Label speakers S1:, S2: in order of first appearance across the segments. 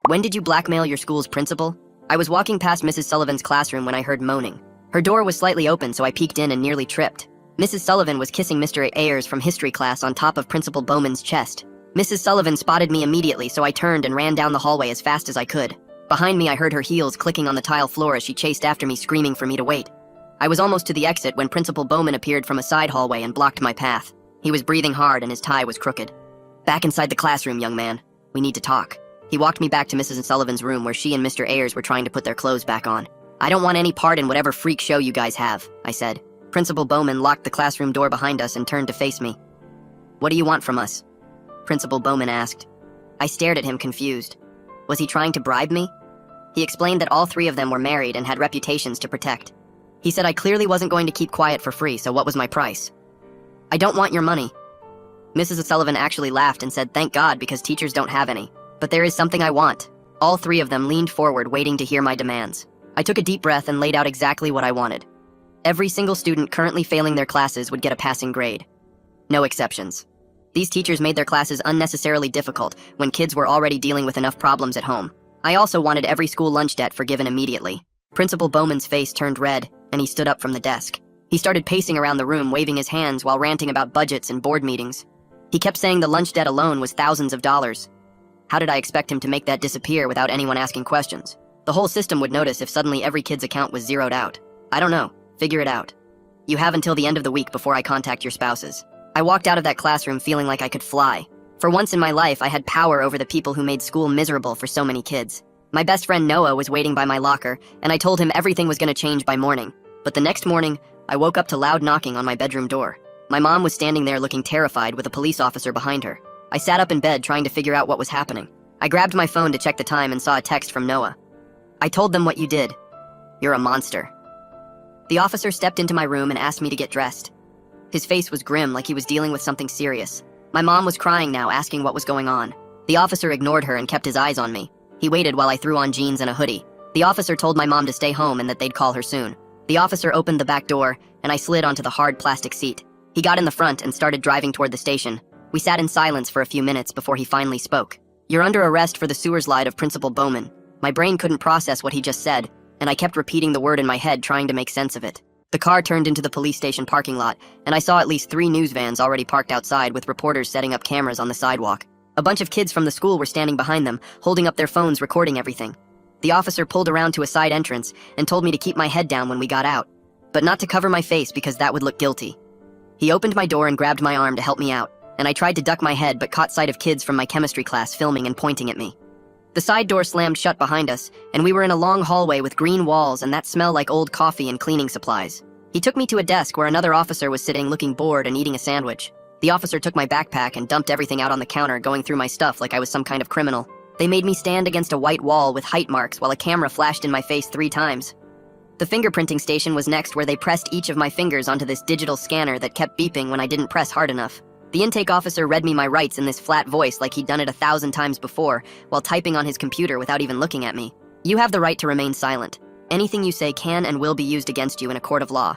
S1: When did you blackmail your school's principal? I was walking past Mrs. Sullivan's classroom when I heard moaning. Her door was slightly open, so I peeked in and nearly tripped. Mrs. Sullivan was kissing Mr. Ayers from history class on top of Principal Bowman's chest. Mrs. Sullivan spotted me immediately, so I turned and ran down the hallway as fast as I could. Behind me, I heard her heels clicking on the tile floor as she chased after me, screaming for me to wait. I was almost to the exit when Principal Bowman appeared from a side hallway and blocked my path. He was breathing hard and his tie was crooked. "Back inside the classroom, young man. We need to talk." He walked me back to Mrs. Sullivan's room where she and Mr. Ayers were trying to put their clothes back on. "I don't want any part in whatever freak show you guys have," I said. Principal Bowman locked the classroom door behind us and turned to face me. "What do you want from us?" Principal Bowman asked. I stared at him, confused. Was he trying to bribe me? He explained that all three of them were married and had reputations to protect. He said I clearly wasn't going to keep quiet for free, so what was my price? "I don't want your money." Mrs. Sullivan actually laughed and said, "Thank God, because teachers don't have any. But there is something I want." All three of them leaned forward, waiting to hear my demands. I took a deep breath and laid out exactly what I wanted. Every single student currently failing their classes would get a passing grade. No exceptions. These teachers made their classes unnecessarily difficult when kids were already dealing with enough problems at home. I also wanted every school lunch debt forgiven immediately. Principal Bowman's face turned red, and he stood up from the desk. He started pacing around the room, waving his hands while ranting about budgets and board meetings. He kept saying the lunch debt alone was thousands of dollars. How did I expect him to make that disappear without anyone asking questions? The whole system would notice if suddenly every kid's account was zeroed out. I don't know. Figure it out. You have until the end of the week before I contact your spouses. I walked out of that classroom feeling like I could fly. For once in my life, I had power over the people who made school miserable for so many kids. My best friend Noah was waiting by my locker, and I told him everything was going to change by morning. But the next morning, I woke up to loud knocking on my bedroom door. My mom was standing there looking terrified with a police officer behind her. I sat up in bed trying to figure out what was happening. I grabbed my phone to check the time and saw a text from Noah. "I told them what you did. You're a monster." The officer stepped into my room and asked me to get dressed. His face was grim, like he was dealing with something serious. My mom was crying now, asking what was going on. The officer ignored her and kept his eyes on me. He waited while I threw on jeans and a hoodie. The officer told my mom to stay home and that they'd call her soon. The officer opened the back door, and I slid onto the hard plastic seat. He got in the front and started driving toward the station. We sat in silence for a few minutes before he finally spoke. "You're under arrest for the sewer slide of Principal Bowman." My brain couldn't process what he just said, and I kept repeating the word in my head, trying to make sense of it. The car turned into the police station parking lot, and I saw at least 3 news vans already parked outside with reporters setting up cameras on the sidewalk. A bunch of kids from the school were standing behind them, holding up their phones, recording everything. The officer pulled around to a side entrance and told me to keep my head down when we got out, but not to cover my face because that would look guilty. He opened my door and grabbed my arm to help me out, and I tried to duck my head but caught sight of kids from my chemistry class filming and pointing at me. The side door slammed shut behind us, and we were in a long hallway with green walls and that smell like old coffee and cleaning supplies. He took me to a desk where another officer was sitting, looking bored and eating a sandwich. The officer took my backpack and dumped everything out on the counter, going through my stuff like I was some kind of criminal. They made me stand against a white wall with height marks while a camera flashed in my face 3 times. The fingerprinting station was next, where they pressed each of my fingers onto this digital scanner that kept beeping when I didn't press hard enough. The intake officer read me my rights in this flat voice like he'd done it 1,000 times before, while typing on his computer without even looking at me. "You have the right to remain silent. Anything you say can and will be used against you in a court of law."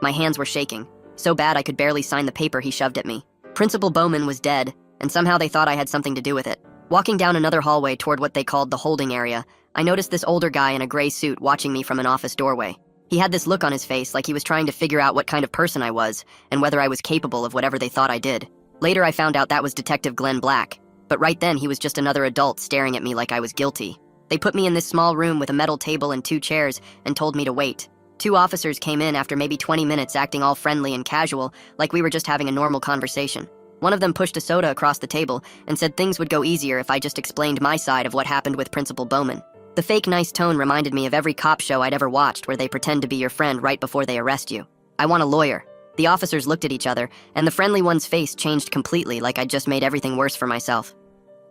S1: My hands were shaking, so bad I could barely sign the paper he shoved at me. Principal Bowman was dead, and somehow they thought I had something to do with it. Walking down another hallway toward what they called the holding area, I noticed this older guy in a gray suit watching me from an office doorway. He had this look on his face like he was trying to figure out what kind of person I was and whether I was capable of whatever they thought I did. Later I found out that was Detective Glenn Black, but right then he was just another adult staring at me like I was guilty. They put me in this small room with a metal table and 2 chairs and told me to wait. 2 officers came in after maybe 20 minutes, acting all friendly and casual, like we were just having a normal conversation. One of them pushed a soda across the table and said things would go easier if I just explained my side of what happened with Principal Bowman. The fake nice tone reminded me of every cop show I'd ever watched where they pretend to be your friend right before they arrest you. "I want a lawyer." The officers looked at each other, and the friendly one's face changed completely, like I'd just made everything worse for myself.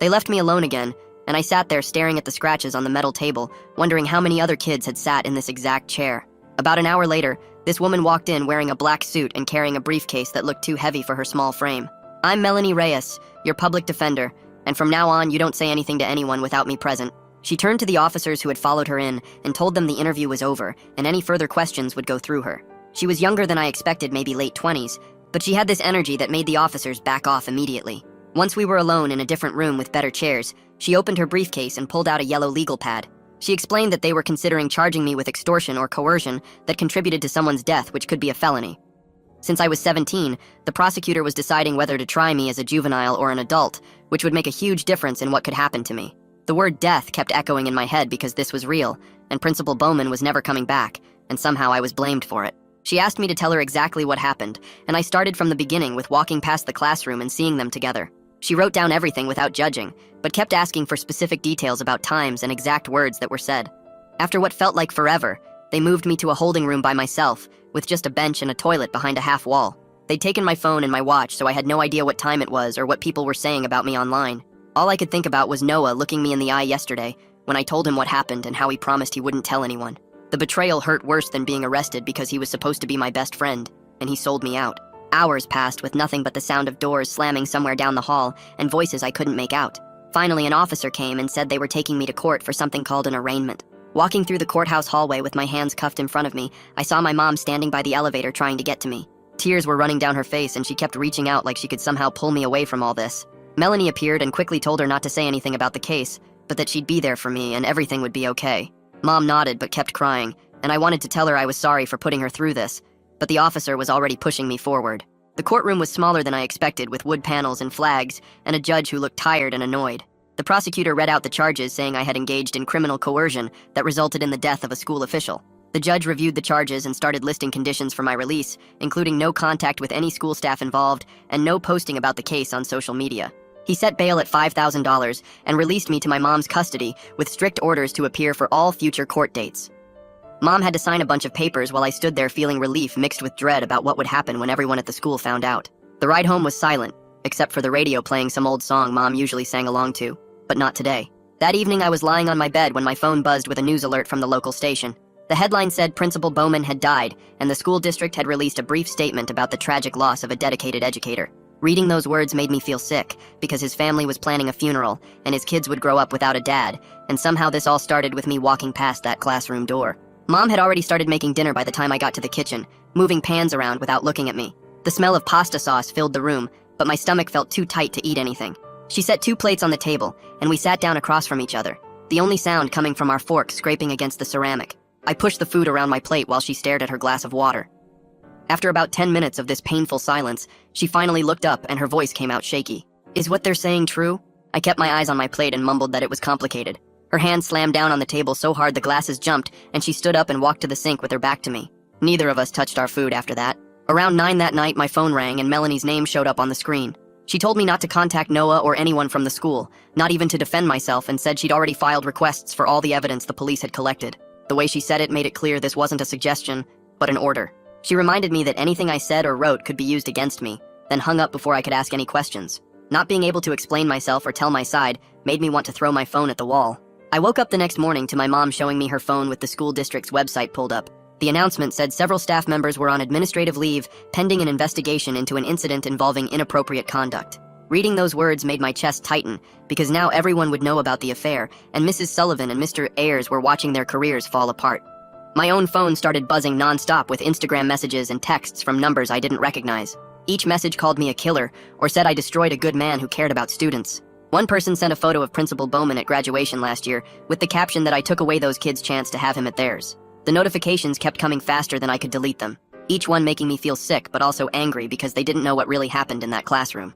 S1: They left me alone again, and I sat there staring at the scratches on the metal table, wondering how many other kids had sat in this exact chair. About an hour later, this woman walked in wearing a black suit and carrying a briefcase that looked too heavy for her small frame. "I'm Melanie Reyes, your public defender, and from now on, you don't say anything to anyone without me present." She turned to the officers who had followed her in and told them the interview was over and any further questions would go through her. She was younger than I expected, maybe late 20s, but she had this energy that made the officers back off immediately. Once we were alone in a different room with better chairs, She opened her briefcase and pulled out a yellow legal pad. She explained that they were considering charging me with extortion or coercion that contributed to someone's death, which could be a felony. Since I was 17, the prosecutor was deciding whether to try me as a juvenile or an adult, which would make a huge difference in what could happen to me. The word death kept echoing in my head because this was real, and Principal Bowman was never coming back, and somehow I was blamed for it. She asked me to tell her exactly what happened, and I started from the beginning with walking past the classroom and seeing them together. She wrote down everything without judging, but kept asking for specific details about times and exact words that were said. After what felt like forever, they moved me to a holding room by myself, with just a bench and a toilet behind a half wall. They'd taken my phone and my watch, so I had no idea what time it was or what people were saying about me online. All I could think about was Noah looking me in the eye yesterday when I told him what happened and how he promised he wouldn't tell anyone. The betrayal hurt worse than being arrested because he was supposed to be my best friend, and he sold me out. Hours passed with nothing but the sound of doors slamming somewhere down the hall and voices I couldn't make out. Finally, an officer came and said they were taking me to court for something called an arraignment. Walking through the courthouse hallway with my hands cuffed in front of me, I saw my mom standing by the elevator trying to get to me. Tears were running down her face and she kept reaching out like she could somehow pull me away from all this. Melanie appeared and quickly told her not to say anything about the case, but that she'd be there for me and everything would be okay. Mom nodded but kept crying, and I wanted to tell her I was sorry for putting her through this, but the officer was already pushing me forward. The courtroom was smaller than I expected, with wood panels and flags, and a judge who looked tired and annoyed. The prosecutor read out the charges, saying I had engaged in criminal coercion that resulted in the death of a school official. The judge reviewed the charges and started listing conditions for my release, including no contact with any school staff involved and no posting about the case on social media. He set bail at $5,000 and released me to my mom's custody with strict orders to appear for all future court dates. Mom had to sign a bunch of papers while I stood there feeling relief mixed with dread about what would happen when everyone at the school found out. The ride home was silent, except for the radio playing some old song Mom usually sang along to, but not today. That evening I was lying on my bed when my phone buzzed with a news alert from the local station. The headline said Principal Bowman had died, and the school district had released a brief statement about the tragic loss of a dedicated educator. Reading those words made me feel sick, because his family was planning a funeral, and his kids would grow up without a dad, and somehow this all started with me walking past that classroom door. Mom had already started making dinner by the time I got to the kitchen, moving pans around without looking at me. The smell of pasta sauce filled the room, but my stomach felt too tight to eat anything. She set 2 plates on the table, and we sat down across from each other, the only sound coming from our forks scraping against the ceramic. I pushed the food around my plate while she stared at her glass of water. After about 10 minutes of this painful silence, she finally looked up and her voice came out shaky. "Is what they're saying true?" I kept my eyes on my plate and mumbled that it was complicated. Her hand slammed down on the table so hard the glasses jumped, and she stood up and walked to the sink with her back to me. Neither of us touched our food after that. Around 9 that night, my phone rang and Melanie's name showed up on the screen. She told me not to contact Noah or anyone from the school, not even to defend myself, and said she'd already filed requests for all the evidence the police had collected. The way she said it made it clear this wasn't a suggestion, but an order. She reminded me that anything I said or wrote could be used against me, then hung up before I could ask any questions. Not being able to explain myself or tell my side made me want to throw my phone at the wall. I woke up the next morning to my mom showing me her phone with the school district's website pulled up. The announcement said several staff members were on administrative leave pending an investigation into an incident involving inappropriate conduct. Reading those words made my chest tighten, because now everyone would know about the affair, and Mrs. Sullivan and Mr. Ayers were watching their careers fall apart. My own phone started buzzing nonstop with Instagram messages and texts from numbers I didn't recognize. Each message called me a killer, or said I destroyed a good man who cared about students. One person sent a photo of Principal Bowman at graduation last year, with the caption that I took away those kids' chance to have him at theirs. The notifications kept coming faster than I could delete them, each one making me feel sick but also angry because they didn't know what really happened in that classroom.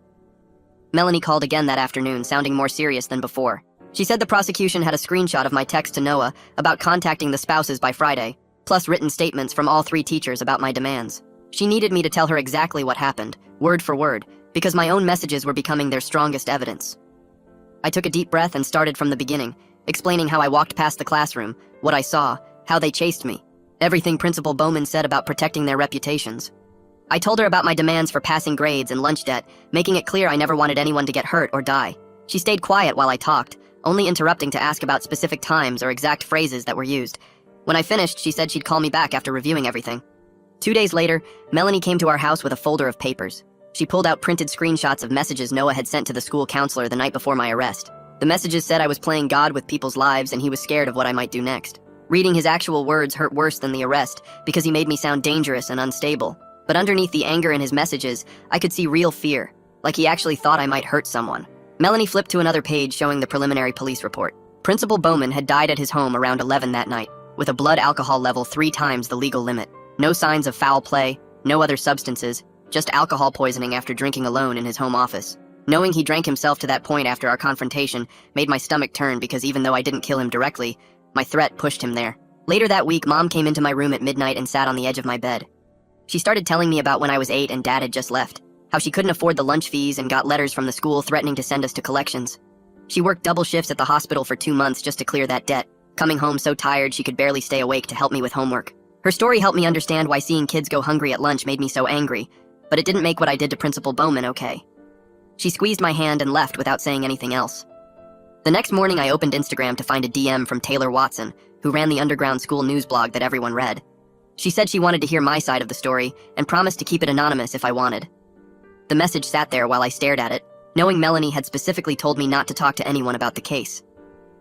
S1: Melanie called again that afternoon, sounding more serious than before. She said the prosecution had a screenshot of my text to Noah about contacting the spouses by Friday, plus written statements from all 3 teachers about my demands. She needed me to tell her exactly what happened, word for word, because my own messages were becoming their strongest evidence. I took a deep breath and started from the beginning, explaining how I walked past the classroom, what I saw, how they chased me, everything Principal Bowman said about protecting their reputations. I told her about my demands for passing grades and lunch debt, making it clear I never wanted anyone to get hurt or die. She stayed quiet while I talked, only interrupting to ask about specific times or exact phrases that were used. When I finished, she said she'd call me back after reviewing everything. 2 days later, Melanie came to our house with a folder of papers. She pulled out printed screenshots of messages Noah had sent to the school counselor the night before my arrest. The messages said I was playing God with people's lives and he was scared of what I might do next. Reading his actual words hurt worse than the arrest because he made me sound dangerous and unstable. But underneath the anger in his messages, I could see real fear, like he actually thought I might hurt someone. Melanie flipped to another page showing the preliminary police report. Principal Bowman had died at his home around 11 that night, with a blood alcohol level 3 times the legal limit. No signs of foul play, no other substances, just alcohol poisoning after drinking alone in his home office. Knowing he drank himself to that point after our confrontation made my stomach turn because even though I didn't kill him directly, my threat pushed him there. Later that week, Mom came into my room at midnight and sat on the edge of my bed. She started telling me about when I was 8 and Dad had just left, how she couldn't afford the lunch fees and got letters from the school threatening to send us to collections. She worked double shifts at the hospital for 2 months just to clear that debt, coming home so tired she could barely stay awake to help me with homework. Her story helped me understand why seeing kids go hungry at lunch made me so angry, but it didn't make what I did to Principal Bowman okay. She squeezed my hand and left without saying anything else. The next morning I opened Instagram to find a DM from Taylor Watson, who ran the underground school news blog that everyone read. She said she wanted to hear my side of the story and promised to keep it anonymous if I wanted. The message sat there while I stared at it, knowing Melanie had specifically told me not to talk to anyone about the case.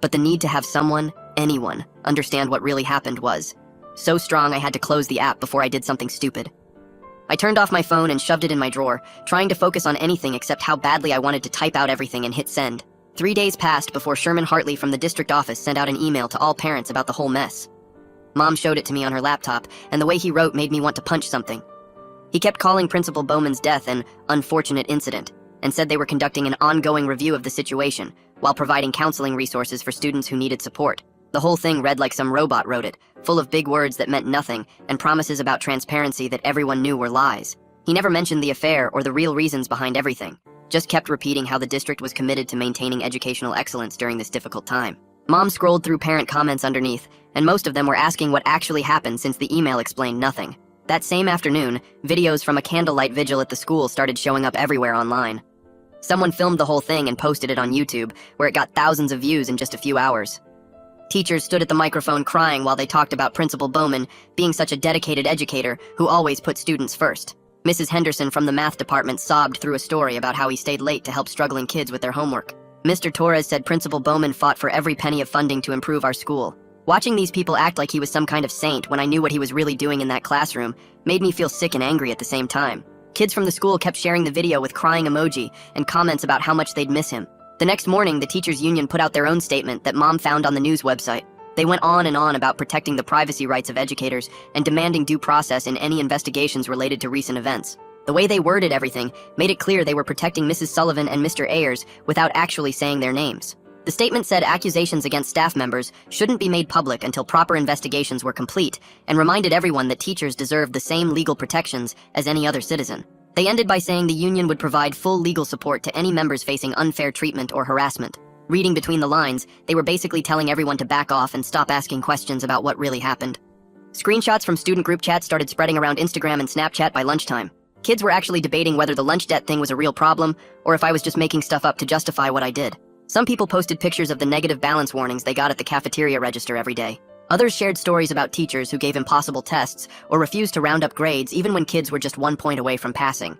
S1: But the need to have someone, anyone, understand what really happened was so strong I had to close the app before I did something stupid. I turned off my phone and shoved it in my drawer, trying to focus on anything except how badly I wanted to type out everything and hit send. 3 days passed before Sherman Hartley from the district office sent out an email to all parents about the whole mess. Mom showed it to me on her laptop, and the way he wrote made me want to punch something. He kept calling Principal Bowman's death an unfortunate incident, and said they were conducting an ongoing review of the situation, while providing counseling resources for students who needed support. The whole thing read like some robot wrote it, full of big words that meant nothing, and promises about transparency that everyone knew were lies. He never mentioned the affair or the real reasons behind everything, just kept repeating how the district was committed to maintaining educational excellence during this difficult time. Mom scrolled through parent comments underneath, and most of them were asking what actually happened since the email explained nothing. That same afternoon, videos from a candlelight vigil at the school started showing up everywhere online. Someone filmed the whole thing and posted it on YouTube, where it got thousands of views in just a few hours. Teachers stood at the microphone crying while they talked about Principal Bowman being such a dedicated educator who always put students first. Mrs. Henderson from the math department sobbed through a story about how he stayed late to help struggling kids with their homework. Mr. Torres said Principal Bowman fought for every penny of funding to improve our school. Watching these people act like he was some kind of saint when I knew what he was really doing in that classroom made me feel sick and angry at the same time. Kids from the school kept sharing the video with crying emoji and comments about how much they'd miss him. The next morning, the teachers' union put out their own statement that Mom found on the news website. They went on and on about protecting the privacy rights of educators and demanding due process in any investigations related to recent events. The way they worded everything made it clear they were protecting Mrs. Sullivan and Mr. Ayers without actually saying their names. The statement said accusations against staff members shouldn't be made public until proper investigations were complete, and reminded everyone that teachers deserved the same legal protections as any other citizen. They ended by saying the union would provide full legal support to any members facing unfair treatment or harassment. Reading between the lines, they were basically telling everyone to back off and stop asking questions about what really happened. Screenshots from student group chats started spreading around Instagram and Snapchat by lunchtime. Kids were actually debating whether the lunch debt thing was a real problem, or if I was just making stuff up to justify what I did. Some people posted pictures of the negative balance warnings they got at the cafeteria register every day. Others shared stories about teachers who gave impossible tests or refused to round up grades even when kids were just 1 point away from passing.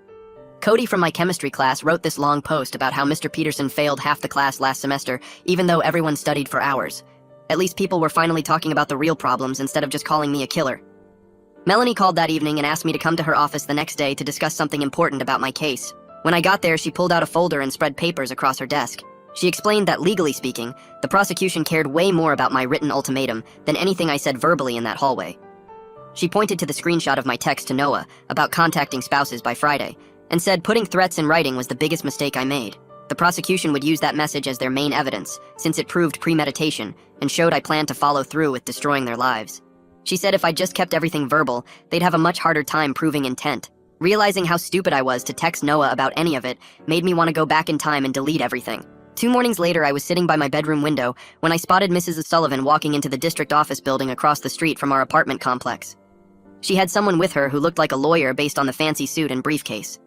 S1: Cody from my chemistry class wrote this long post about how Mr. Peterson failed half the class last semester even though everyone studied for hours. At least people were finally talking about the real problems instead of just calling me a killer. Melanie called that evening and asked me to come to her office the next day to discuss something important about my case. When I got there, she pulled out a folder and spread papers across her desk. She explained that, legally speaking, the prosecution cared way more about my written ultimatum than anything I said verbally in that hallway. She pointed to the screenshot of my text to Noah about contacting spouses by Friday, and said putting threats in writing was the biggest mistake I made. The prosecution would use that message as their main evidence, since it proved premeditation and showed I planned to follow through with destroying their lives. She said if I just kept everything verbal, they'd have a much harder time proving intent. Realizing how stupid I was to text Noah about any of it made me want to go back in time and delete everything. 2 mornings later, I was sitting by my bedroom window when I spotted Mrs. Sullivan walking into the district office building across the street from our apartment complex. She had someone with her who looked like a lawyer based on the fancy suit and briefcase.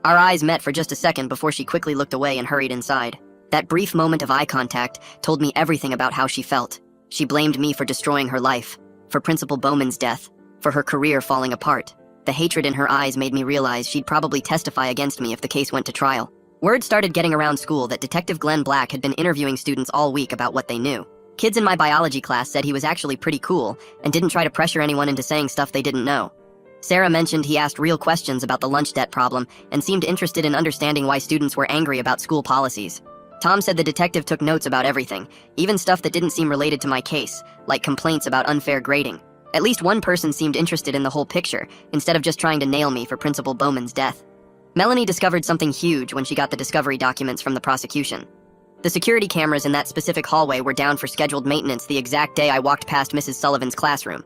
S1: Our eyes met for just a second before she quickly looked away and hurried inside. That brief moment of eye contact told me everything about how she felt. She blamed me for destroying her life, for Principal Bowman's death, for her career falling apart. The hatred in her eyes made me realize she'd probably testify against me if the case went to trial. Word started getting around school that Detective Glenn Black had been interviewing students all week about what they knew. Kids in my biology class said he was actually pretty cool and didn't try to pressure anyone into saying stuff they didn't know. Sarah mentioned he asked real questions about the lunch debt problem and seemed interested in understanding why students were angry about school policies. Tom said the detective took notes about everything, even stuff that didn't seem related to my case, like complaints about unfair grading. At least one person seemed interested in the whole picture, instead of just trying to nail me for Principal Bowman's death. Melanie discovered something huge when she got the discovery documents from the prosecution. The security cameras in that specific hallway were down for scheduled maintenance the exact day I walked past Mrs. Sullivan's classroom.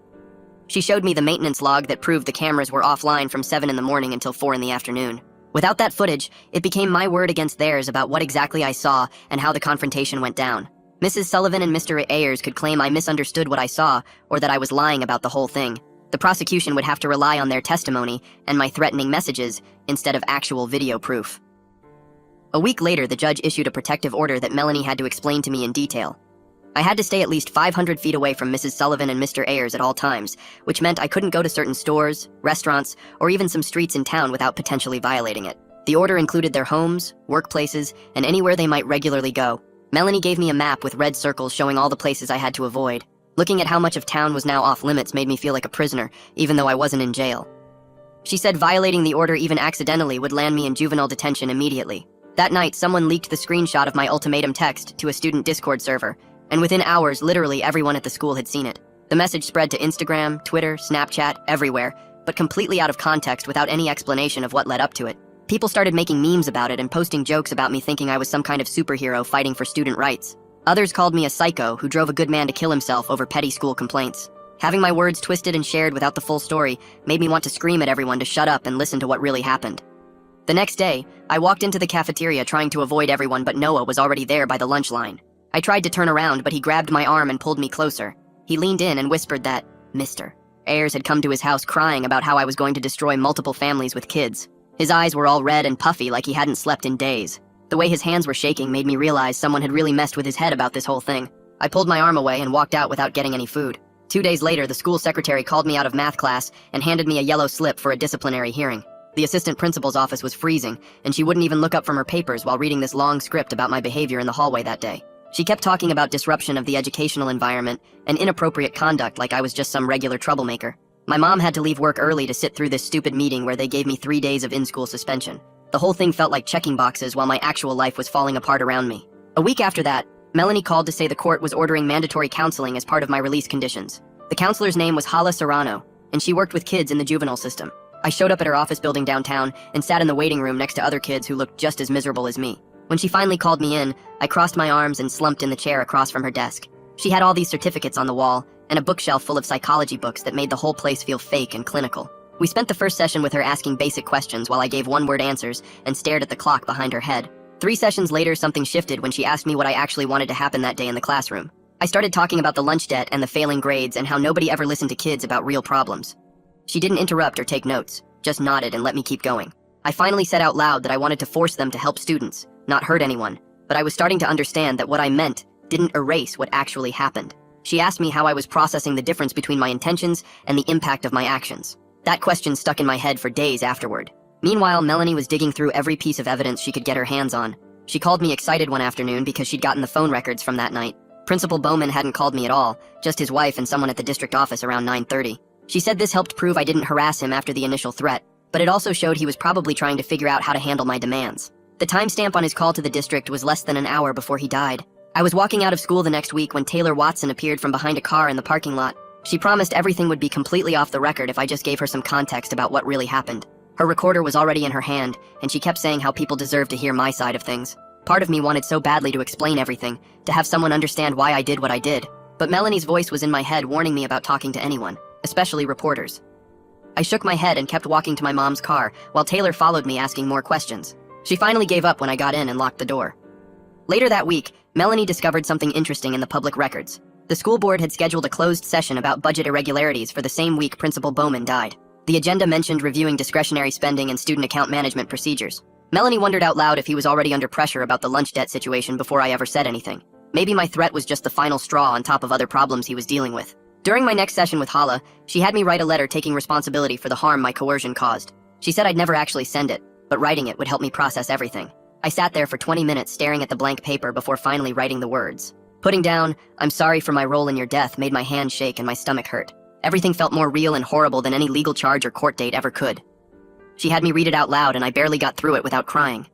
S1: She showed me the maintenance log that proved the cameras were offline from 7 in the morning until 4 in the afternoon. Without that footage, it became my word against theirs about what exactly I saw and how the confrontation went down. Mrs. Sullivan and Mr. Ayers could claim I misunderstood what I saw or that I was lying about the whole thing. The prosecution would have to rely on their testimony and my threatening messages instead of actual video proof. A week later, the judge issued a protective order that Melanie had to explain to me in detail. I had to stay at least 500 feet away from Mrs. Sullivan and Mr. Ayers at all times, which meant I couldn't go to certain stores, restaurants, or even some streets in town without potentially violating it. The order included their homes, workplaces, and anywhere they might regularly go. Melanie gave me a map with red circles showing all the places I had to avoid. Looking at how much of town was now off limits made me feel like a prisoner, even though I wasn't in jail. She said violating the order even accidentally would land me in juvenile detention immediately. That night, someone leaked the screenshot of my ultimatum text to a student Discord server, and within hours, literally everyone at the school had seen it. The message spread to Instagram, Twitter, Snapchat, everywhere, but completely out of context without any explanation of what led up to it. People started making memes about it and posting jokes about me thinking I was some kind of superhero fighting for student rights. Others called me a psycho who drove a good man to kill himself over petty school complaints. Having my words twisted and shared without the full story made me want to scream at everyone to shut up and listen to what really happened. The next day, I walked into the cafeteria trying to avoid everyone, but Noah was already there by the lunch line. I tried to turn around, but he grabbed my arm and pulled me closer. He leaned in and whispered that Mr. Ayers had come to his house crying about how I was going to destroy multiple families with kids. His eyes were all red and puffy like he hadn't slept in days. The way his hands were shaking made me realize someone had really messed with his head about this whole thing. I pulled my arm away and walked out without getting any food. 2 days later, the school secretary called me out of math class and handed me a yellow slip for a disciplinary hearing. The assistant principal's office was freezing, and she wouldn't even look up from her papers while reading this long script about my behavior in the hallway that day. She kept talking about disruption of the educational environment and inappropriate conduct like I was just some regular troublemaker. My mom had to leave work early to sit through this stupid meeting where they gave me 3 days of in-school suspension. The whole thing felt like checking boxes while my actual life was falling apart around me. A week after that, Melanie called to say the court was ordering mandatory counseling as part of my release conditions. The counselor's name was Hala Serrano, and she worked with kids in the juvenile system. I showed up at her office building downtown and sat in the waiting room next to other kids who looked just as miserable as me. When she finally called me in, I crossed my arms and slumped in the chair across from her desk. She had all these certificates on the wall and a bookshelf full of psychology books that made the whole place feel fake and clinical. We spent the first session with her asking basic questions while I gave one-word answers and stared at the clock behind her head. 3 sessions later, something shifted when she asked me what I actually wanted to happen that day in the classroom. I started talking about the lunch debt and the failing grades and how nobody ever listened to kids about real problems. She didn't interrupt or take notes, just nodded and let me keep going. I finally said out loud that I wanted to force them to help students, not hurt anyone, but I was starting to understand that what I meant didn't erase what actually happened. She asked me how I was processing the difference between my intentions and the impact of my actions. That question stuck in my head for days afterward. Meanwhile, Melanie was digging through every piece of evidence she could get her hands on. She called me excited one afternoon because she'd gotten the phone records from that night. Principal Bowman hadn't called me at all, just his wife and someone at the district office around 9:30. She said this helped prove I didn't harass him after the initial threat, but it also showed he was probably trying to figure out how to handle my demands. The timestamp on his call to the district was less than an hour before he died. I was walking out of school the next week when Taylor Watson appeared from behind a car in the parking lot. She promised everything would be completely off the record if I just gave her some context about what really happened. Her recorder was already in her hand, and she kept saying how people deserve to hear my side of things. Part of me wanted so badly to explain everything, to have someone understand why I did what I did. But Melanie's voice was in my head warning me about talking to anyone, especially reporters. I shook my head and kept walking to my mom's car, while Taylor followed me asking more questions. She finally gave up when I got in and locked the door. Later that week, Melanie discovered something interesting in the public records. The school board had scheduled a closed session about budget irregularities for the same week Principal Bowman died. The agenda mentioned reviewing discretionary spending and student account management procedures. Melanie wondered out loud if he was already under pressure about the lunch debt situation before I ever said anything. Maybe my threat was just the final straw on top of other problems he was dealing with. During my next session with Hala, she had me write a letter taking responsibility for the harm my coercion caused. She said I'd never actually send it, but writing it would help me process everything. I sat there for 20 minutes staring at the blank paper before finally writing the words. Putting down, "I'm sorry for my role in your death," made my hand shake and my stomach hurt. Everything felt more real and horrible than any legal charge or court date ever could. She had me read it out loud and I barely got through it without crying.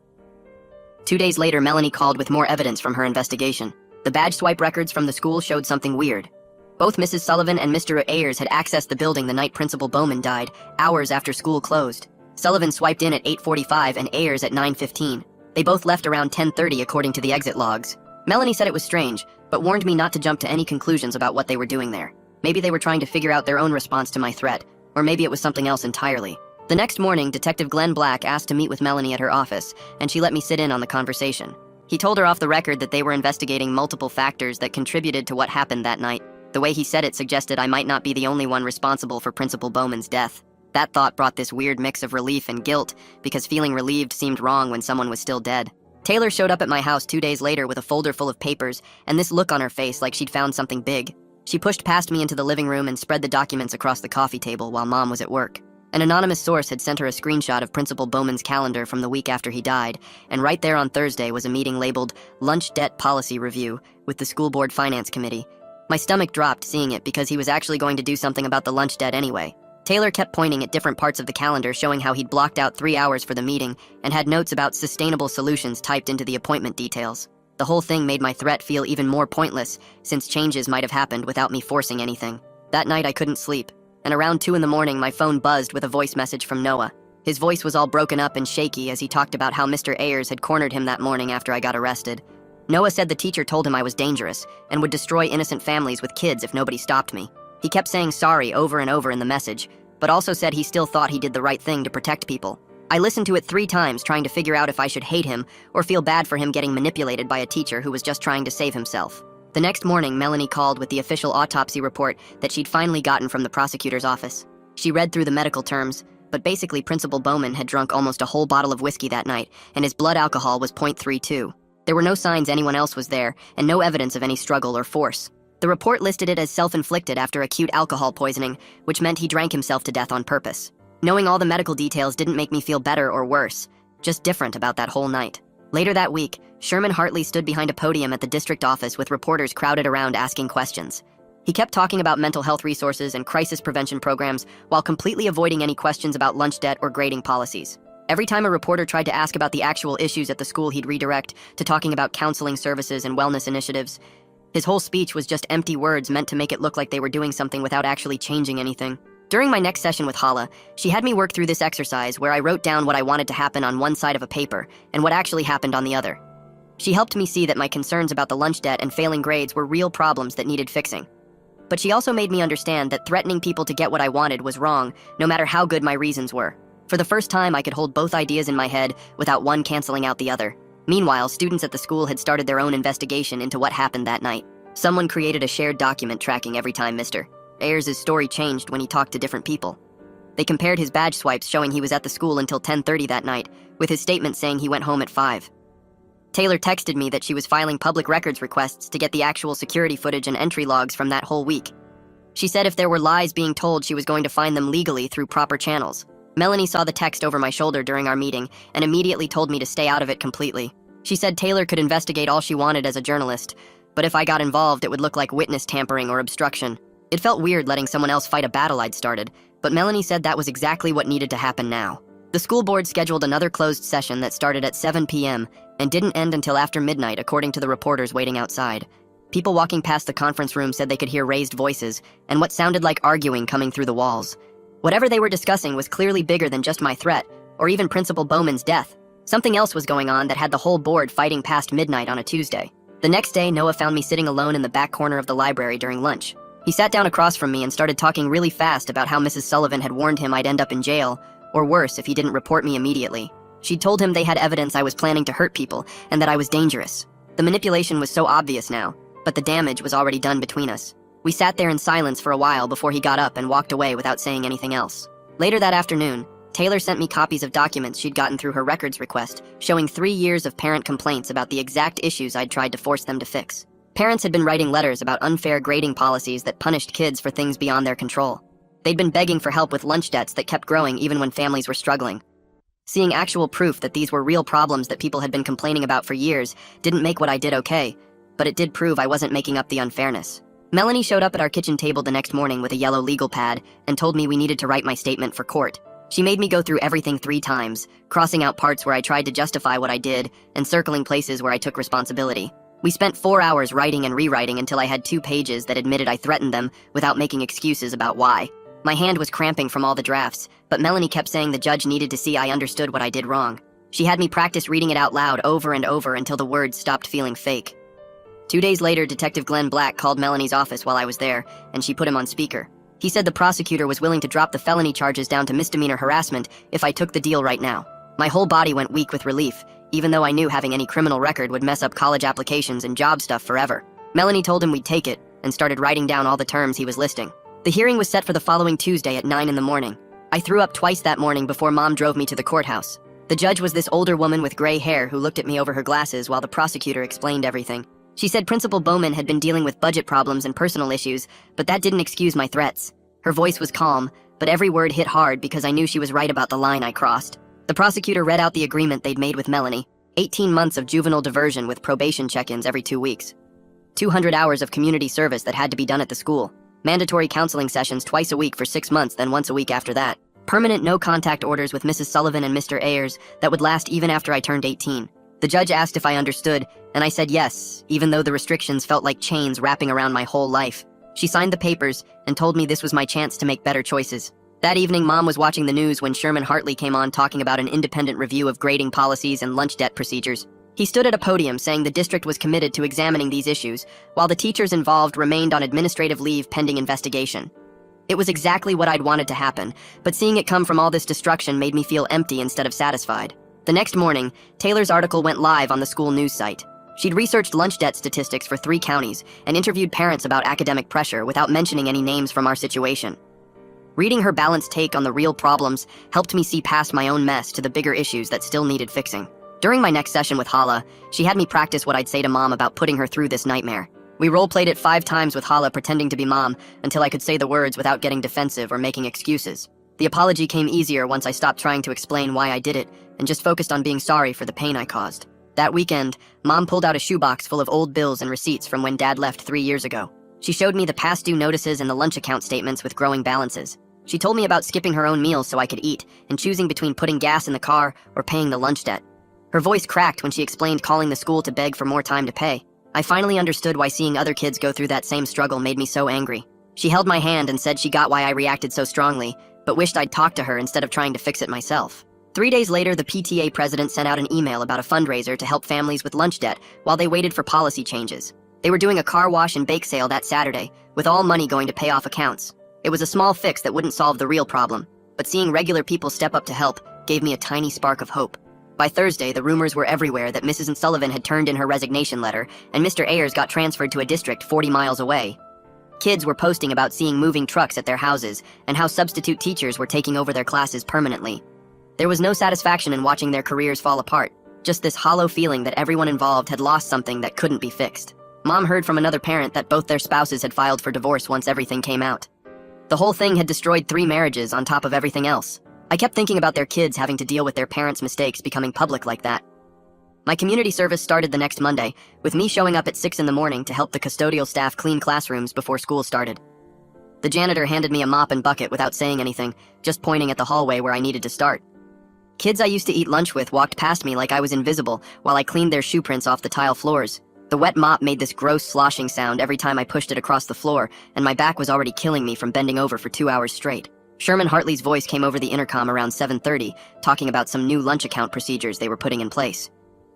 S1: 2 days later, Melanie called with more evidence from her investigation. The badge swipe records from the school showed something weird. Both Mrs. Sullivan and Mr. Ayers had accessed the building the night Principal Bowman died, hours after school closed. Sullivan swiped in at 8:45 and Ayers at 9:15. They both left around 10:30 according to the exit logs. Melanie said it was strange, but warned me not to jump to any conclusions about what they were doing there. Maybe they were trying to figure out their own response to my threat, or maybe it was something else entirely. The next morning, Detective Glenn Black asked to meet with Melanie at her office, and she let me sit in on the conversation. He told her off the record that they were investigating multiple factors that contributed to what happened that night. The way he said it suggested I might not be the only one responsible for Principal Bowman's death. That thought brought this weird mix of relief and guilt, because feeling relieved seemed wrong when someone was still dead. Taylor showed up at my house 2 days later with a folder full of papers, and this look on her face like she'd found something big. She pushed past me into the living room and spread the documents across the coffee table while Mom was at work. An anonymous source had sent her a screenshot of Principal Bowman's calendar from the week after he died, and right there on Thursday was a meeting labeled Lunch Debt Policy Review with the School Board Finance Committee. My stomach dropped seeing it because he was actually going to do something about the lunch debt anyway. Taylor kept pointing at different parts of the calendar showing how he'd blocked out 3 hours for the meeting and had notes about sustainable solutions typed into the appointment details. The whole thing made my threat feel even more pointless, since changes might have happened without me forcing anything. That night I couldn't sleep, and around 2 in the morning my phone buzzed with a voice message from Noah. His voice was all broken up and shaky as he talked about how Mr. Ayers had cornered him that morning after I got arrested. Noah said the teacher told him I was dangerous and would destroy innocent families with kids if nobody stopped me. He kept saying sorry over and over in the message, but also said he still thought he did the right thing to protect people. I listened to it 3 times trying to figure out if I should hate him or feel bad for him getting manipulated by a teacher who was just trying to save himself. The next morning, Melanie called with the official autopsy report that she'd finally gotten from the prosecutor's office. She read through the medical terms, but basically Principal Bowman had drunk almost a whole bottle of whiskey that night, and his blood alcohol was 0.32. There were no signs anyone else was there, and no evidence of any struggle or force. The report listed it as self-inflicted after acute alcohol poisoning, which meant he drank himself to death on purpose. Knowing all the medical details didn't make me feel better or worse, just different about that whole night. Later that week, Sherman Hartley stood behind a podium at the district office with reporters crowded around asking questions. He kept talking about mental health resources and crisis prevention programs while completely avoiding any questions about lunch debt or grading policies. Every time a reporter tried to ask about the actual issues at the school, he'd redirect to talking about counseling services and wellness initiatives. His whole speech was just empty words meant to make it look like they were doing something without actually changing anything. During my next session with Hala, she had me work through this exercise where I wrote down what I wanted to happen on one side of a paper and what actually happened on the other. She helped me see that my concerns about the lunch debt and failing grades were real problems that needed fixing. But she also made me understand that threatening people to get what I wanted was wrong, no matter how good my reasons were. For the first time, I could hold both ideas in my head without one canceling out the other. Meanwhile, students at the school had started their own investigation into what happened that night. Someone created a shared document tracking every time Mr. Ayers' story changed when he talked to different people. They compared his badge swipes showing he was at the school until 10:30 that night, with his statement saying he went home at 5. Taylor texted me that she was filing public records requests to get the actual security footage and entry logs from that whole week. She said if there were lies being told, she was going to find them legally through proper channels. Melanie saw the text over my shoulder during our meeting and immediately told me to stay out of it completely. She said Taylor could investigate all she wanted as a journalist, but if I got involved, it would look like witness tampering or obstruction. It felt weird letting someone else fight a battle I'd started, but Melanie said that was exactly what needed to happen now. The school board scheduled another closed session that started at 7 p.m. and didn't end until after midnight, according to the reporters waiting outside. People walking past the conference room said they could hear raised voices and what sounded like arguing coming through the walls. Whatever they were discussing was clearly bigger than just my threat, or even Principal Bowman's death. Something else was going on that had the whole board fighting past midnight on a Tuesday. The next day, Noah found me sitting alone in the back corner of the library during lunch. He sat down across from me and started talking really fast about how Mrs. Sullivan had warned him I'd end up in jail, or worse if he didn't report me immediately. She'd told him they had evidence I was planning to hurt people and that I was dangerous. The manipulation was so obvious now, but the damage was already done between us. We sat there in silence for a while before he got up and walked away without saying anything else. Later that afternoon, Taylor sent me copies of documents she'd gotten through her records request, showing 3 years of parent complaints about the exact issues I'd tried to force them to fix. Parents had been writing letters about unfair grading policies that punished kids for things beyond their control. They'd been begging for help with lunch debts that kept growing even when families were struggling. Seeing actual proof that these were real problems that people had been complaining about for years didn't make what I did okay, but it did prove I wasn't making up the unfairness. Melanie showed up at our kitchen table the next morning with a yellow legal pad and told me we needed to write my statement for court. She made me go through everything 3 times, crossing out parts where I tried to justify what I did and circling places where I took responsibility. We spent 4 hours writing and rewriting until I had 2 pages that admitted I threatened them without making excuses about why. My hand was cramping from all the drafts, but Melanie kept saying the judge needed to see I understood what I did wrong. She had me practice reading it out loud over and over until the words stopped feeling fake. 2 days later, Detective Glenn Black called Melanie's office while I was there, and she put him on speaker. He said the prosecutor was willing to drop the felony charges down to misdemeanor harassment if I took the deal right now. My whole body went weak with relief, even though I knew having any criminal record would mess up college applications and job stuff forever. Melanie told him we'd take it, and started writing down all the terms he was listing. The hearing was set for the following Tuesday at 9 in the morning. I threw up twice that morning before Mom drove me to the courthouse. The judge was this older woman with gray hair who looked at me over her glasses while the prosecutor explained everything. She said Principal Bowman had been dealing with budget problems and personal issues, but that didn't excuse my threats. Her voice was calm, but every word hit hard because I knew she was right about the line I crossed. The prosecutor read out the agreement they'd made with Melanie. 18 months of juvenile diversion with probation check-ins every 2 weeks. 200 hours of community service that had to be done at the school. Mandatory counseling sessions twice a week for 6 months, then once a week after that. Permanent no-contact orders with Mrs. Sullivan and Mr. Ayers that would last even after I turned 18. The judge asked if I understood, and I said yes, even though the restrictions felt like chains wrapping around my whole life. She signed the papers and told me this was my chance to make better choices. That evening, Mom was watching the news when Sherman Hartley came on talking about an independent review of grading policies and lunch debt procedures. He stood at a podium saying the district was committed to examining these issues, while the teachers involved remained on administrative leave pending investigation. It was exactly what I'd wanted to happen, but seeing it come from all this destruction made me feel empty instead of satisfied. The next morning, Taylor's article went live on the school news site. She'd researched lunch debt statistics for 3 counties and interviewed parents about academic pressure without mentioning any names from our situation. Reading her balanced take on the real problems helped me see past my own mess to the bigger issues that still needed fixing. During my next session with Hala, she had me practice what I'd say to Mom about putting her through this nightmare. We role-played it 5 times with Hala pretending to be Mom until I could say the words without getting defensive or making excuses. The apology came easier once I stopped trying to explain why I did it and just focused on being sorry for the pain I caused. That weekend, Mom pulled out a shoebox full of old bills and receipts from when Dad left 3 years ago. She showed me the past due notices and the lunch account statements with growing balances. She told me about skipping her own meals so I could eat and choosing between putting gas in the car or paying the lunch debt. Her voice cracked when she explained calling the school to beg for more time to pay. I finally understood why seeing other kids go through that same struggle made me so angry. She held my hand and said she got why I reacted so strongly, but wished I'd talked to her instead of trying to fix it myself. 3 days later, the PTA president sent out an email about a fundraiser to help families with lunch debt while they waited for policy changes. They were doing a car wash and bake sale that Saturday, with all money going to pay off accounts. It was a small fix that wouldn't solve the real problem, but seeing regular people step up to help gave me a tiny spark of hope. By Thursday, the rumors were everywhere that Mrs. Sullivan had turned in her resignation letter, and Mr. Ayers got transferred to a district 40 miles away. Kids were posting about seeing moving trucks at their houses and how substitute teachers were taking over their classes permanently. There was no satisfaction in watching their careers fall apart, just this hollow feeling that everyone involved had lost something that couldn't be fixed. Mom heard from another parent that both their spouses had filed for divorce once everything came out. The whole thing had destroyed 3 marriages on top of everything else. I kept thinking about their kids having to deal with their parents' mistakes becoming public like that. My community service started the next Monday, with me showing up at 6 in the morning to help the custodial staff clean classrooms before school started. The janitor handed me a mop and bucket without saying anything, just pointing at the hallway where I needed to start. Kids I used to eat lunch with walked past me like I was invisible while I cleaned their shoe prints off the tile floors. The wet mop made this gross sloshing sound every time I pushed it across the floor, and my back was already killing me from bending over for 2 hours straight. Sherman Hartley's voice came over the intercom around 7:30, talking about some new lunch account procedures they were putting in place.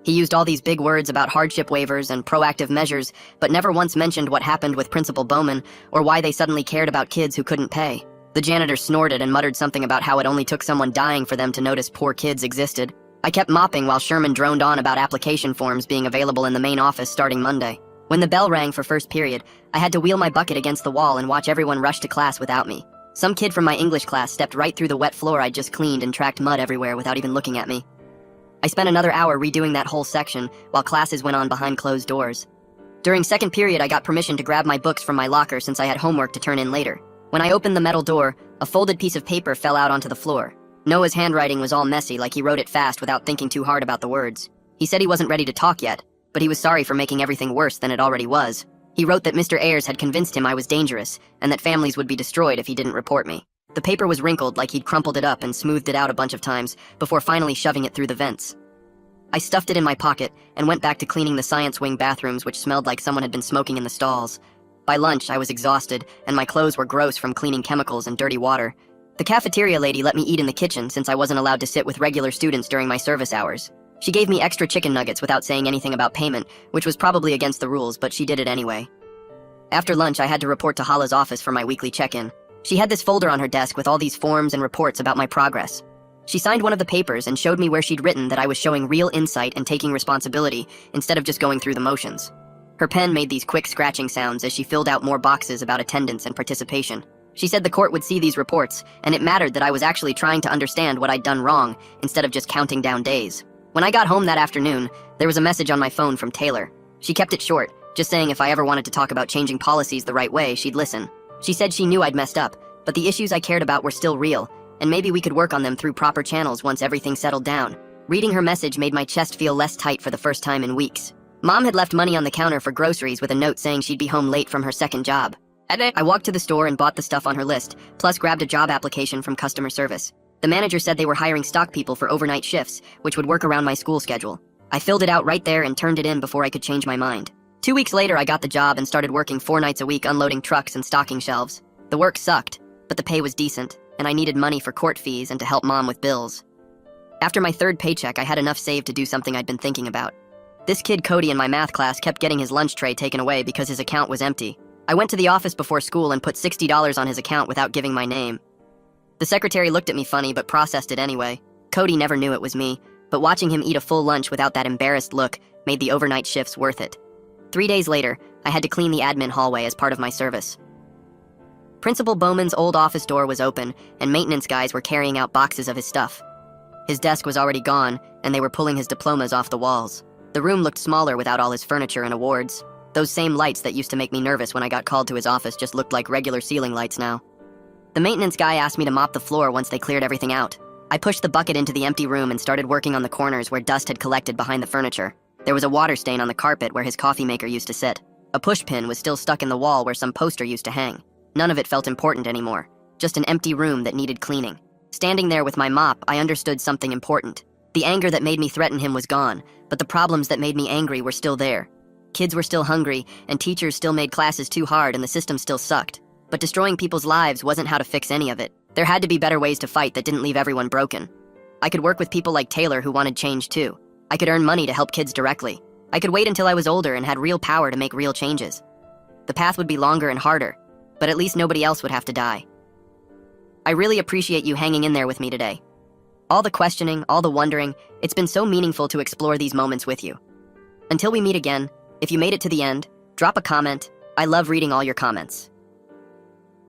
S1: He used all these big words about hardship waivers and proactive measures, but never once mentioned what happened with Principal Bowman or why they suddenly cared about kids who couldn't pay. The janitor snorted and muttered something about how it only took someone dying for them to notice poor kids existed. I kept mopping while Sherman droned on about application forms being available in the main office starting Monday. When the bell rang for first period, I had to wheel my bucket against the wall and watch everyone rush to class without me. Some kid from my English class stepped right through the wet floor I'd just cleaned and tracked mud everywhere without even looking at me. I spent another hour redoing that whole section while classes went on behind closed doors. During second period, I got permission to grab my books from my locker since I had homework to turn in later. When I opened the metal door, a folded piece of paper fell out onto the floor. Noah's handwriting was all messy, like he wrote it fast without thinking too hard about the words. He said he wasn't ready to talk yet, but he was sorry for making everything worse than it already was. He wrote that Mr. Ayers had convinced him I was dangerous, and that families would be destroyed if he didn't report me. The paper was wrinkled like he'd crumpled it up and smoothed it out a bunch of times before finally shoving it through the vents. I stuffed it in my pocket and went back to cleaning the science wing bathrooms, which smelled like someone had been smoking in the stalls. By lunch, I was exhausted, and my clothes were gross from cleaning chemicals and dirty water. The cafeteria lady let me eat in the kitchen since I wasn't allowed to sit with regular students during my service hours. She gave me extra chicken nuggets without saying anything about payment, which was probably against the rules, but she did it anyway. After lunch, I had to report to Hala's office for my weekly check-in. She had this folder on her desk with all these forms and reports about my progress. She signed one of the papers and showed me where she'd written that I was showing real insight and taking responsibility instead of just going through the motions. Her pen made these quick scratching sounds as she filled out more boxes about attendance and participation. She said the court would see these reports, and it mattered that I was actually trying to understand what I'd done wrong instead of just counting down days. When I got home that afternoon, there was a message on my phone from Taylor. She kept it short, just saying if I ever wanted to talk about changing policies the right way, she'd listen. She said she knew I'd messed up, but the issues I cared about were still real, and maybe we could work on them through proper channels once everything settled down. Reading her message made my chest feel less tight for the first time in weeks. Mom had left money on the counter for groceries with a note saying she'd be home late from her second job. I walked to the store and bought the stuff on her list, plus grabbed a job application from customer service. The manager said they were hiring stock people for overnight shifts, which would work around my school schedule. I filled it out right there and turned it in before I could change my mind. 2 weeks later, I got the job and started working 4 nights a week unloading trucks and stocking shelves. The work sucked, but the pay was decent, and I needed money for court fees and to help Mom with bills. After my 3rd paycheck, I had enough saved to do something I'd been thinking about. This kid Cody in my math class kept getting his lunch tray taken away because his account was empty. I went to the office before school and put $60 on his account without giving my name. The secretary looked at me funny but processed it anyway. Cody never knew it was me, but watching him eat a full lunch without that embarrassed look made the overnight shifts worth it. 3 days later, I had to clean the admin hallway as part of my service. Principal Bowman's old office door was open, and maintenance guys were carrying out boxes of his stuff. His desk was already gone, and they were pulling his diplomas off the walls. The room looked smaller without all his furniture and awards. Those same lights that used to make me nervous when I got called to his office just looked like regular ceiling lights now. The maintenance guy asked me to mop the floor once they cleared everything out. I pushed the bucket into the empty room and started working on the corners where dust had collected behind the furniture. There was a water stain on the carpet where his coffee maker used to sit. A pushpin was still stuck in the wall where some poster used to hang. None of it felt important anymore. Just an empty room that needed cleaning. Standing there with my mop, I understood something important. The anger that made me threaten him was gone, but the problems that made me angry were still there. Kids were still hungry, and teachers still made classes too hard, and the system still sucked. But destroying people's lives wasn't how to fix any of it. There had to be better ways to fight that didn't leave everyone broken. I could work with people like Taylor who wanted change too. I could earn money to help kids directly. I could wait until I was older and had real power to make real changes. The path would be longer and harder, but at least nobody else would have to die. I really appreciate you hanging in there with me today. All the questioning, all the wondering, it's been so meaningful to explore these moments with you. Until we meet again, if you made it to the end, drop a comment. I love reading all your comments.